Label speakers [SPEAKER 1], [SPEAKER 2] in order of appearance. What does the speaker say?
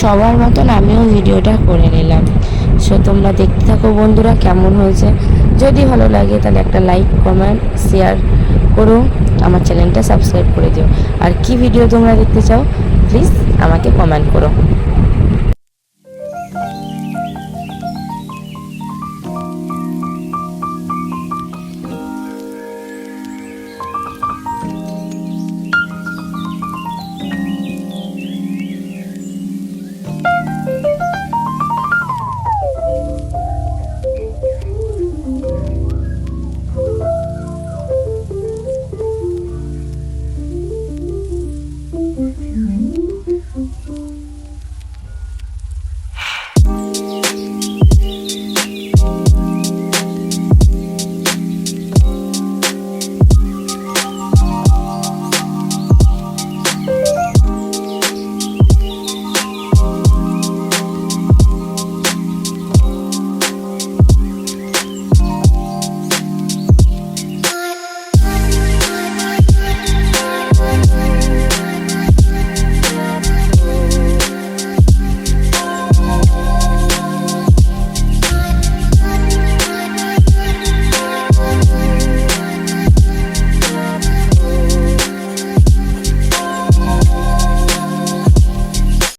[SPEAKER 1] সবার মতন আমিও ভিডিওটা করে নিলাম। সো তোমরা দেখতে থাকো বন্ধুরা কেমন হয়েছে। যদি ভালো লাগে তাহলে একটা লাইক কমেন্ট শেয়ার করো, আমার চ্যানেলটা সাবস্ক্রাইব করে দিও। আর কি ভিডিও তোমরা দেখতে চাও প্লিজ আমাকে কমেন্ট করো।